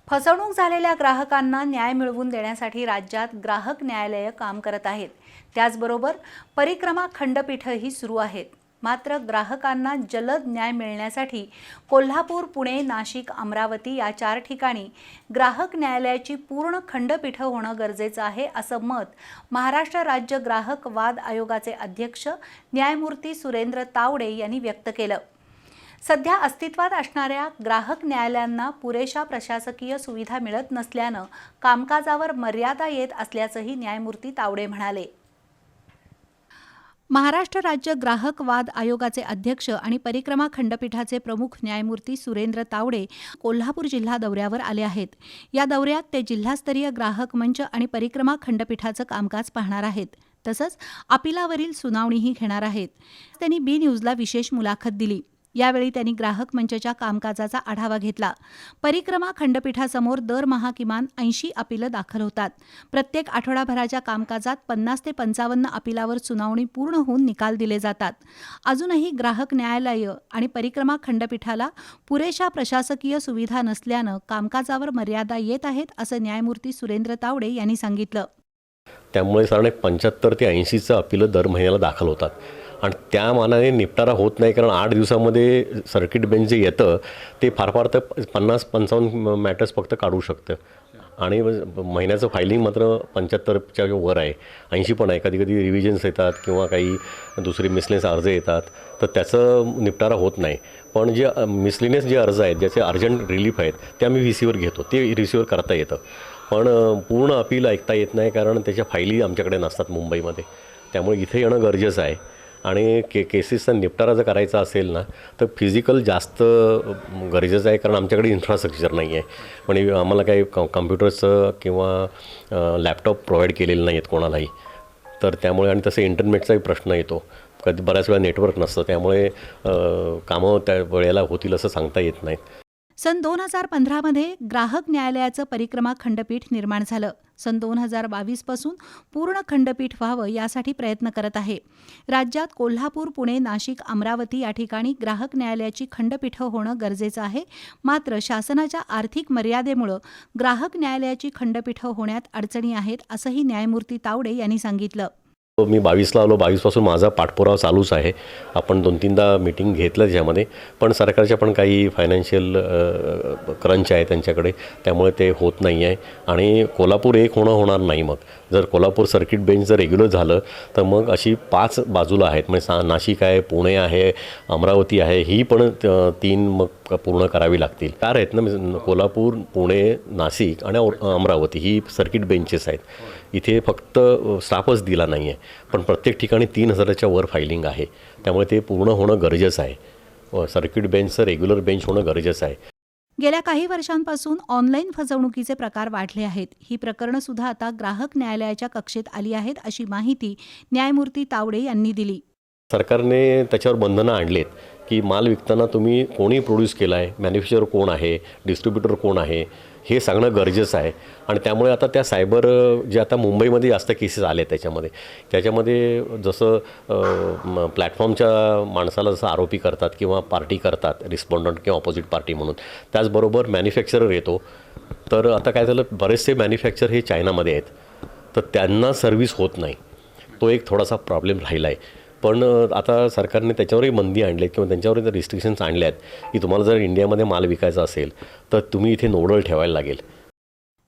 फसवणूक झालेल्या ग्राहकांना न्याय मिळवून देण्यासाठी राज्यात ग्राहक न्यायालये काम करत आहेत। त्याचबरोबर परिक्रमा खंडपीठही सुरू आहेत। मात्र ग्राहकांना जलद न्याय मिळण्यासाठी कोल्हापूर, पुणे, नाशिक, अमरावती या 4 ठिकाणी ग्राहक न्यायालयाची पूर्ण खंडपीठ होणं गरजेचं आहे, असं मत महाराष्ट्र राज्य ग्राहक वाद आयोगाचे अध्यक्ष न्यायमूर्ती सुरेंद्र तावडे यांनी व्यक्त केलं। सध्या अस्तित्वात असणाऱ्या ग्राहक न्यायालयांना पुरेशा प्रशासकीय सुविधा मिळत नसल्यानं कामकाजावर मर्यादा येत असल्याचंही न्यायमूर्ती तावडे म्हणाले। महाराष्ट्र राज्य ग्राहक वाद आयोगाचे अध्यक्ष आणि परिक्रमा खंडपीठाचे प्रमुख न्यायमूर्ती सुरेंद्र तावडे कोल्हापूर जिल्हा दौऱ्यावर आले आहेत। या दौऱ्यात ते जिल्हास्तरीय ग्राहक मंच आणि परिक्रमा खंडपीठाचं कामकाज पाहणार आहेत। तसंच अपिलावरील सुनावणीही घेणार आहेत। त्यांनी बी न्यूजला विशेष मुलाखत दिली। यावेळी त्यांनी ग्राहक मंचच्या कामकाजाचा आढावा घेतला। परिक्रमा खंडपीठासमोर दरमहा किमान 80 अपिलं दाखल होतात। प्रत्येक आठवडाभराच्या कामकाजात 50 ते 55 अपिलावर सुनावणी पूर्ण होऊन निकाल दिले जातात। अजूनही ग्राहक न्यायालय आणि परिक्रमा खंडपीठाला पुरेशा प्रशासकीय सुविधा नसल्यानं कामकाजावर मर्यादा येत आहेत, असं न्यायमूर्ती सुरेंद्र तावडे यांनी सांगितलं। त्यामुळे साधारण 75 ते 80 अपिलं दर महिन्याला दाखल होतात आणि त्या मानाने निपटारा होत नाही, कारण 8 दिवसामध्ये सर्किट बेंच जे येतं ते फार तर 50-55 मॅटर्स फक्त काढू शकतं आणि महिन्याचं फायलिंग मात्र 75च्या वर आहे, 80 पण आहे। कधी कधी रिव्हिजन्स येतात किंवा काही दुसरी मिसलेनियस अर्ज येतात, तर त्याचं निपटारा होत नाही। पण जे मिसलेनियस जे अर्ज आहेत, ज्याचे अर्जंट रिलीफ आहेत, ते आम्ही VCवर घेतो, ते रिसिव्हर करता येतं। पण पूर्ण अपील ऐकता येत नाही, कारण त्याच्या फायली आमच्याकडे नसतात मुंबईमध्ये। त्यामुळे इथे येणं गरजेचं आहे आणि केसेसचा निपटारा जर करायचा असेल ना, तर फिजिकल जास्त गरजेचं आहे, कारण आमच्याकडे इन्फ्रास्ट्रक्चर नाही आहे। म्हणजे आम्हाला काही कम्प्युटर्सचं किंवा लॅपटॉप प्रोव्हाइड केलेलं नाही आहेत कोणालाही, तर त्यामुळे आणि तसं इंटरनेटचाही प्रश्न येतो, कधी बऱ्याच वेळा नेटवर्क नसतं, त्यामुळे कामं त्या वेळेला होतील असं सांगता येत नाहीत। सन 2015 मध्ये ग्राहक न्यायालयाचं परिक्रमा खंडपीठ निर्माण झालं। सन 2022 पासून पूर्ण खंडपीठ व्हावं यासाठी प्रयत्न करत आहे। राज्यात कोल्हापूर, पुणे, नाशिक, अमरावती या ठिकाणी ग्राहक न्यायालयाची खंडपीठ होणं गरजेचं आहे। मात्र शासनाच्या आर्थिक मर्यादेमुळे ग्राहक न्यायालयाची खंडपीठ होण्यात अडचणी आहेत, असंही न्यायमूर्ती तावडे यांनी सांगितलं। मी 22ला आलो, 22पासून माझा पाठपुरावा चालूच आहे। आपण 2-3दा मीटिंग घेतलं त्याच्यामध्ये, पण सरकारच्या पण काही फायनान्शियल क्रंच आहे त्यांच्याकडे, त्यामुळे ते होत नाही आहे। आणि कोल्हापूर एक होणार नाही। मग जर कोल्हापूर सर्किट बेंच जर रेग्युलर झालं तर मग अशी 5 बाजूला आहेत, म्हणजे नाशिक आहे, पुणे आहे, अमरावती आहे, ही पण 3 मग पूर्ण करावी लागतील। 4 आहेत ना, कोल्हापूर, पुणे, नाशिक आणि अमरावती ही सर्किट बेंचेस आहेत। इथे फक्त स्टाफच दिला नाही आहे, पण प्रत्येक ठिकाणी 3000च्या वर फायलिंग आहे, त्यामुळे ते पूर्ण होणं गरजेचं आहे। सर्किट बेंचचं रेग्युलर बेंच होणं गरजेचं आहे। गेल्या काही वर्षांपासून ऑनलाईन फसवणुकीचे प्रकार वाढले आहेत। ही प्रकरणं सुद्धा आता ग्राहक न्यायालयाच्या कक्षेत आली आहेत, अशी माहिती न्यायमूर्ती तावडे यांनी दिली। सरकारने त्याच्यावर बंधनं आणलेत की माल विकताना तुम्ही कोणी प्रोड्यूस केला आहे, मॅन्युफॅक्चरर कोण आहे, डिस्ट्रीब्युटर कोण आहे, हे सांगणं गरजेचं आहे। आणि त्यामुळे आता त्या सायबर जे आता मुंबईमध्ये जास्त केसेस आले त्याच्यामध्ये जसं प्लॅटफॉर्मच्या माणसाला जसं आरोपी करतात किंवा पार्टी करतात, रिस्पॉन्डंट किंवा ऑपोजिट पार्टी म्हणून, त्याचबरोबर मॅन्युफॅक्चरर येतो। तर आता काय झालं, बरेचसे मॅन्युफॅक्चर हे चायनामध्ये आहेत, तर त्यांना सर्व्हिस होत नाही, तो एक थोडासा प्रॉब्लेम राहिला आहे। पण आता सरकारने त्याच्यावरही बंदी आणली किंवा त्यांच्यावर रिस्ट्रिक्शन्स आणल्या आहेत की तुम्हाला जर इंडियामध्ये माल विकायचा असेल तर तुम्ही इथे नोडल ठेवायला लागेल।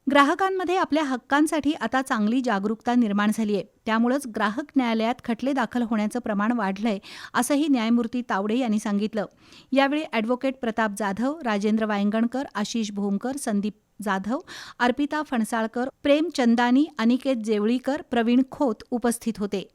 ग्राहकांमध्ये आपल्या हक्कांसाठी आता चांगली जागरूकता निर्माण झाली आहे। त्यामुळेच ग्राहक न्यायालयात खटले दाखल होण्याचं प्रमाण वाढलंय, असंही न्यायमूर्ती तावडे यांनी सांगितलं। यावेळी ॲडव्होकेट प्रताप जाधव, राजेंद्र वायंगणकर, आशिष भोमकर, संदीप जाधव, अर्पिता फणसाळकर, प्रेम चंदानी, अनिकेत जेवळीकर, प्रवीण खोत उपस्थित होते।